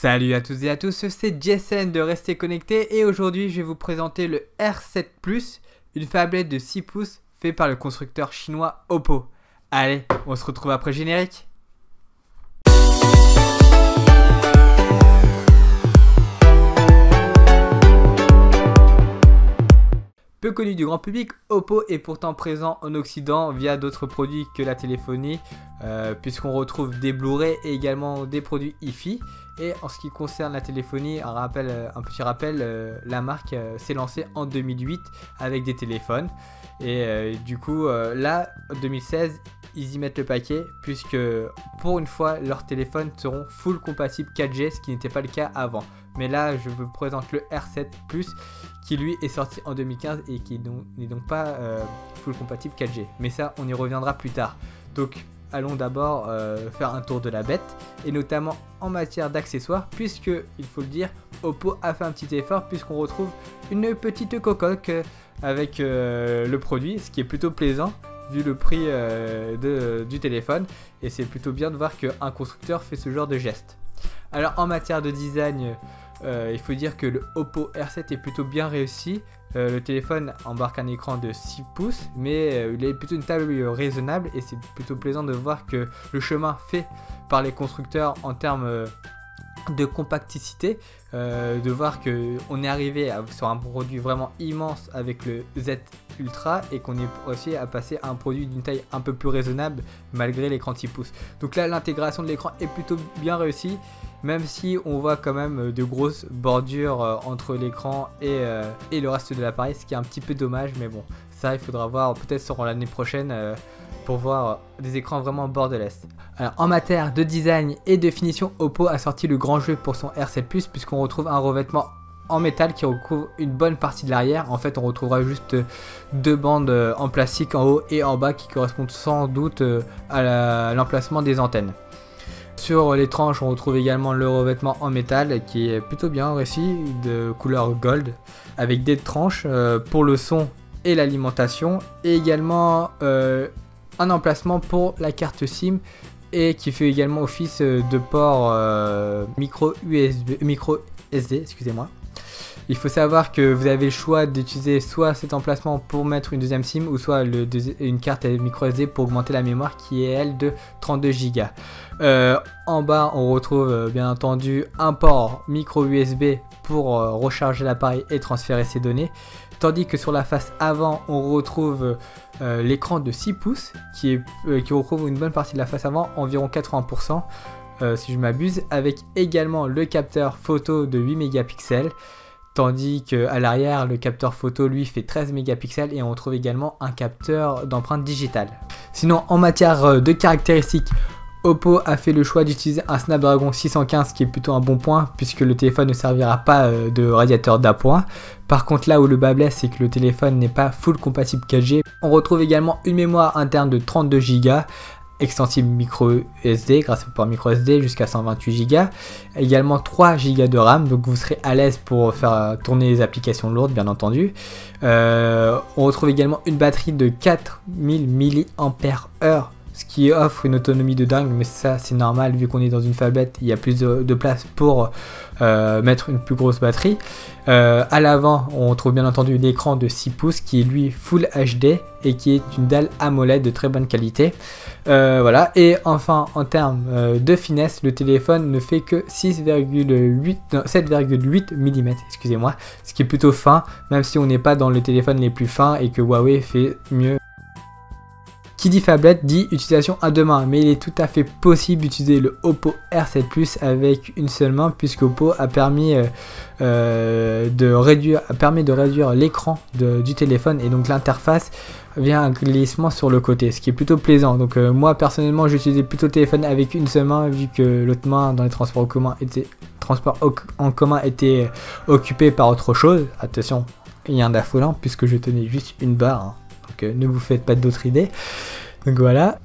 Salut à toutes et à tous, c'est Jason de Rester Connecté et aujourd'hui je vais vous présenter le R7 Plus, une tablette de 6 pouces fait par le constructeur chinois Oppo. Allez, on se retrouve après le générique. Peu connu du grand public, Oppo est pourtant présent en Occident via d'autres produits que la téléphonie, puisqu'on retrouve des Blu-ray et également des produits Hi-Fi. Et en ce qui concerne la téléphonie, un petit rappel, la marque s'est lancée en 2008 avec des téléphones. Et du coup, là, en 2016, ils y mettent le paquet, puisque pour une fois, leurs téléphones seront full compatibles 4G, ce qui n'était pas le cas avant. Mais là, je vous présente le R7 Plus, qui lui est sorti en 2015 et qui n'est donc pas full compatible 4G. Mais ça, on y reviendra plus tard. Donc, allons d'abord faire un tour de la bête, et notamment en matière d'accessoires, puisque, il faut le dire, Oppo a fait un petit effort, puisqu'on retrouve une petite cocotte avec le produit, ce qui est plutôt plaisant, vu le prix du téléphone, et c'est plutôt bien de voir qu'un constructeur fait ce genre de geste. Alors en matière de design, il faut dire que le Oppo R7 est plutôt bien réussi. Le téléphone embarque un écran de 6 pouces, mais il a plutôt une taille raisonnable et c'est plutôt plaisant de voir que le chemin fait par les constructeurs en termes de compacticité, de voir qu'on est arrivé sur un produit vraiment immense avec le Z Ultra et qu'on est réussi à passer à un produit d'une taille un peu plus raisonnable malgré l'écran de 6 pouces. Donc là, l'intégration de l'écran est plutôt bien réussie, même si on voit quand même de grosses bordures entre l'écran et le reste de l'appareil, ce qui est un petit peu dommage, mais bon, ça il faudra voir peut-être sur l'année prochaine pour voir des écrans vraiment borderless. Alors en matière de design et de finition, Oppo a sorti le grand jeu pour son R7 Plus, puisqu'on retrouve un revêtement en métal qui recouvre une bonne partie de l'arrière. En fait, on retrouvera juste deux bandes en plastique en haut et en bas qui correspondent sans doute à l'emplacement des antennes. Sur les tranches, on retrouve également le revêtement en métal qui est plutôt bien réussi, de couleur gold, avec des tranches pour le son et l'alimentation, et également un emplacement pour la carte SIM, et qui fait également office de port micro SD, excusez-moi. Il faut savoir que vous avez le choix d'utiliser soit cet emplacement pour mettre une deuxième SIM, ou soit une carte micro SD pour augmenter la mémoire qui est elle de 32 Go. En bas, on retrouve bien entendu un port micro USB pour recharger l'appareil et transférer ses données. Tandis que sur la face avant, on retrouve l'écran de 6 pouces qui recouvre une bonne partie de la face avant, environ 80%, si je m'abuse, avec également le capteur photo de 8 mégapixels. Tandis qu'à l'arrière, le capteur photo lui fait 13 mégapixels et on trouve également un capteur d'empreinte digitale. Sinon, en matière de caractéristiques, Oppo a fait le choix d'utiliser un Snapdragon 615, qui est plutôt un bon point puisque le téléphone ne servira pas de radiateur d'appoint. Par contre, là où le bas blesse, c'est que le téléphone n'est pas full compatible 4G. On retrouve également une mémoire interne de 32 Go, extensible micro SD grâce au port micro SD jusqu'à 128 Go, également 3 Go de RAM, donc vous serez à l'aise pour faire tourner les applications lourdes bien entendu. On retrouve également une batterie de 4000 mAh, ce qui offre une autonomie de dingue, mais ça c'est normal vu qu'on est dans une tablette, il y a plus de place pour mettre une plus grosse batterie. À l'avant, on trouve bien entendu l'écran de 6 pouces qui est lui Full HD et qui est une dalle AMOLED de très bonne qualité. Voilà, et enfin en termes de finesse, le téléphone ne fait que 7,8 mm, excusez-moi, ce qui est plutôt fin, même si on n'est pas dans les téléphones les plus fins et que Huawei fait mieux. Qui dit phablette dit utilisation à deux mains, mais il est tout à fait possible d'utiliser le Oppo R7 Plus avec une seule main, puisque Oppo a permis de réduire l'écran du téléphone, et donc l'interface vient un glissement sur le côté, ce qui est plutôt plaisant. Donc moi personnellement j'utilisais plutôt le téléphone avec une seule main, vu que l'autre main dans les transports en commun était occupée par autre chose. Attention, il y a un affolant puisque je tenais juste une barre, hein. Donc ne vous faites pas d'autres idées. Donc voilà.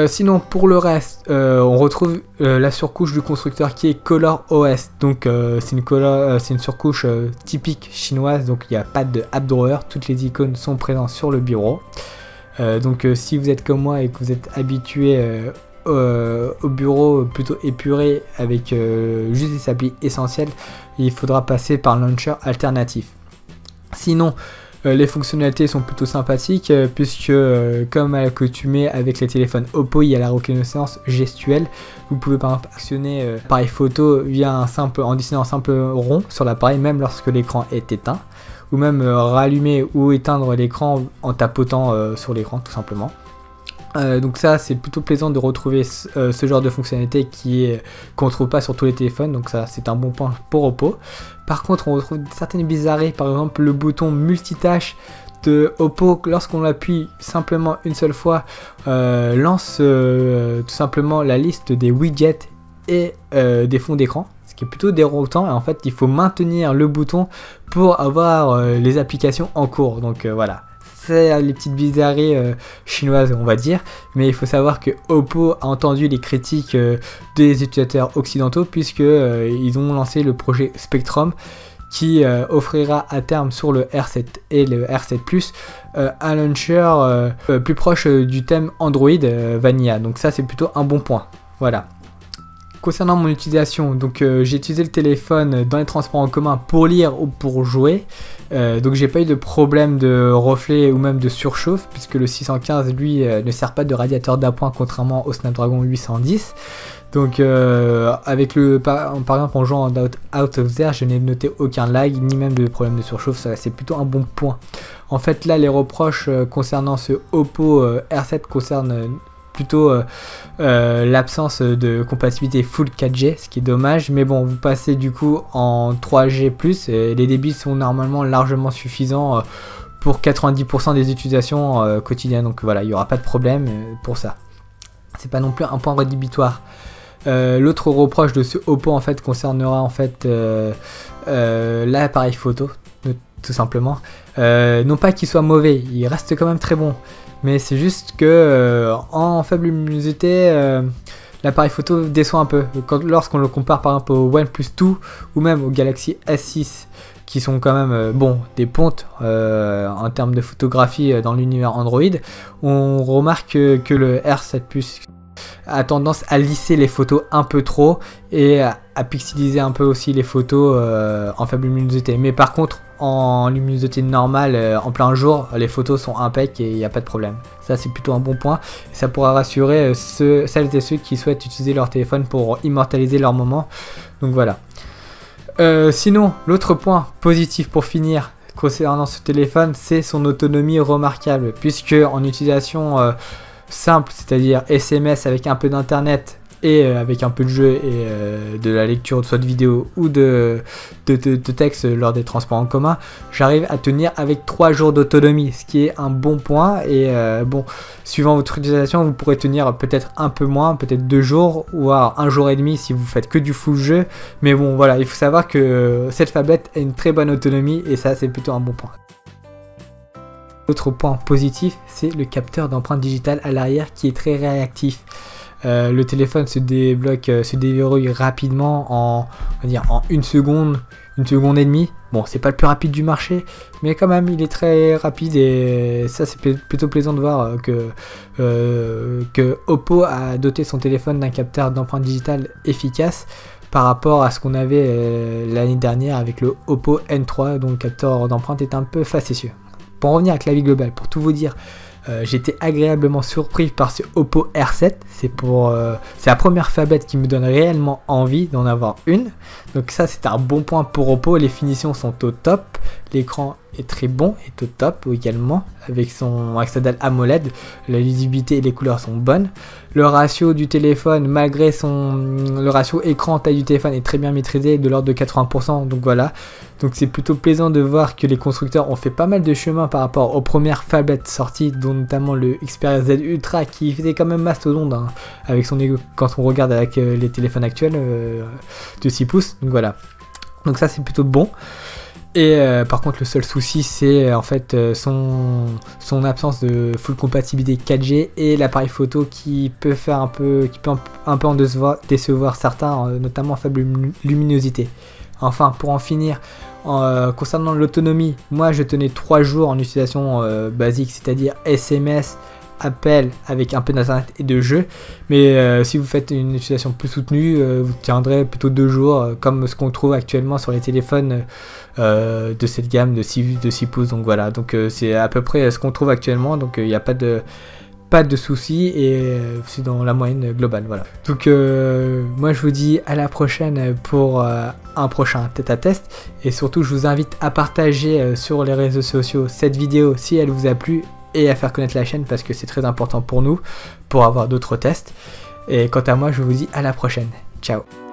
Sinon pour le reste, on retrouve la surcouche du constructeur qui est ColorOS. Donc c'est une surcouche typique chinoise, donc il n'y a pas de app drawer, toutes les icônes sont présentes sur le bureau. Donc si vous êtes comme moi et que vous êtes habitué au bureau plutôt épuré avec juste des applis essentielles, il faudra passer par un launcher alternatif. Sinon, les fonctionnalités sont plutôt sympathiques puisque comme à l'accoutumée avec les téléphones Oppo, il y a la reconnaissance gestuelle. Vous pouvez par exemple actionner l'appareil photo via en dessinant un simple rond sur l'appareil même lorsque l'écran est éteint, ou même rallumer ou éteindre l'écran en tapotant sur l'écran tout simplement. Donc ça c'est plutôt plaisant de retrouver ce genre de fonctionnalité qu'on ne trouve pas sur tous les téléphones, donc ça c'est un bon point pour Oppo. Par contre on retrouve certaines bizarreries, par exemple le bouton multitâche de Oppo, lorsqu'on l'appuie simplement une seule fois, lance tout simplement la liste des widgets et des fonds d'écran, ce qui est plutôt déroutant, et en fait il faut maintenir le bouton pour avoir les applications en cours, donc voilà. C'est les petites bizarreries chinoises on va dire, mais il faut savoir que Oppo a entendu les critiques des utilisateurs occidentaux puisque ils ont lancé le projet Spectrum qui offrira à terme sur le R7 et le R7 Plus un launcher plus proche du thème Android Vanilla, donc ça c'est plutôt un bon point. Voilà. Concernant mon utilisation, donc j'ai utilisé le téléphone dans les transports en commun pour lire ou pour jouer, donc j'ai pas eu de problème de reflet ou même de surchauffe puisque le 615 lui ne sert pas de radiateur d'appoint contrairement au Snapdragon 810. Donc avec par exemple en jouant Out of There, je n'ai noté aucun lag ni même de problème de surchauffe, ça c'est plutôt un bon point. En fait là les reproches concernant ce Oppo R7 concernent plutôt l'absence de compatibilité full 4G, ce qui est dommage, mais bon vous passez du coup en 3G+, et les débits sont normalement largement suffisants pour 90% des utilisations quotidiennes, donc voilà, il n'y aura pas de problème pour ça. C'est pas non plus un point rédhibitoire. L'autre reproche de ce Oppo en fait concernera en fait l'appareil photo tout simplement, non pas qu'il soit mauvais, il reste quand même très bon, mais c'est juste que en faible luminosité l'appareil photo déçoit un peu lorsqu'on le compare par exemple au OnePlus 2 ou même au Galaxy S6 qui sont quand même des pontes en termes de photographie dans l'univers Android. On remarque que le R7 Plus a tendance à lisser les photos un peu trop et à pixeliser un peu aussi les photos en faible luminosité, mais par contre en luminosité normale en plein jour les photos sont impeccables et il n'y a pas de problème. Ça c'est plutôt un bon point et ça pourra rassurer celles et ceux qui souhaitent utiliser leur téléphone pour immortaliser leur moment, donc voilà. Sinon l'autre point positif pour finir concernant ce téléphone, c'est son autonomie remarquable, puisque en utilisation simple, c'est-à-dire SMS avec un peu d'internet et avec un peu de jeu et de la lecture soit de vidéo ou de texte lors des transports en commun, j'arrive à tenir avec 3 jours d'autonomie, ce qui est un bon point. Et bon, suivant votre utilisation, vous pourrez tenir peut-être un peu moins, peut-être 2 jours ou 1 jour et demi si vous faites que du full jeu, mais bon voilà, il faut savoir que cette phablette a une très bonne autonomie et ça c'est plutôt un bon point. Autre point positif, c'est le capteur d'empreinte digitale à l'arrière qui est très réactif. Le téléphone se débloque, se déverrouille rapidement en 1 seconde, 1 seconde et demie. Bon, c'est pas le plus rapide du marché, mais quand même il est très rapide et ça c'est plutôt plaisant de voir que Oppo a doté son téléphone d'un capteur d'empreinte digitale efficace par rapport à ce qu'on avait l'année dernière avec le Oppo N3, dont le capteur d'empreinte est un peu facétieux. Pour en revenir avec la vie globale, pour tout vous dire, j'étais agréablement surpris par ce Oppo R7. C'est la première phablette qui me donne réellement envie d'en avoir une. Donc ça c'est un bon point pour Oppo. Les finitions sont au top, l'écran est très bon, est au top également avec sa dalle AMOLED, la lisibilité et les couleurs sont bonnes. Le ratio du téléphone, malgré le ratio écran taille du téléphone est très bien maîtrisé, de l'ordre de 80%, donc voilà. Donc c'est plutôt plaisant de voir que les constructeurs ont fait pas mal de chemin par rapport aux premières phablettes sorties, dont notamment le Xperia Z Ultra qui faisait quand même mastodonte avec son ego quand on regarde avec les téléphones actuels de 6 pouces, donc voilà. Donc ça c'est plutôt bon. Et par contre le seul souci c'est en fait son absence de full compatibilité 4G et l'appareil photo qui peut un peu en décevoir certains, notamment en faible luminosité. Enfin pour en finir, concernant l'autonomie, moi je tenais 3 jours en utilisation basique, c'est-à-dire SMS appel avec un peu d'internet et de jeu, mais si vous faites une utilisation plus soutenue, vous tiendrez plutôt 2 jours, comme ce qu'on trouve actuellement sur les téléphones de cette gamme de 6 pouces. Donc voilà, donc c'est à peu près ce qu'on trouve actuellement, donc il n'y a pas de soucis et c'est dans la moyenne globale, voilà. Donc moi je vous dis à la prochaine pour un prochain tête-à-test, et surtout je vous invite à partager sur les réseaux sociaux cette vidéo si elle vous a plu et à faire connaître la chaîne parce que c'est très important pour nous pour avoir d'autres tests. Et quant à moi je vous dis à la prochaine, ciao.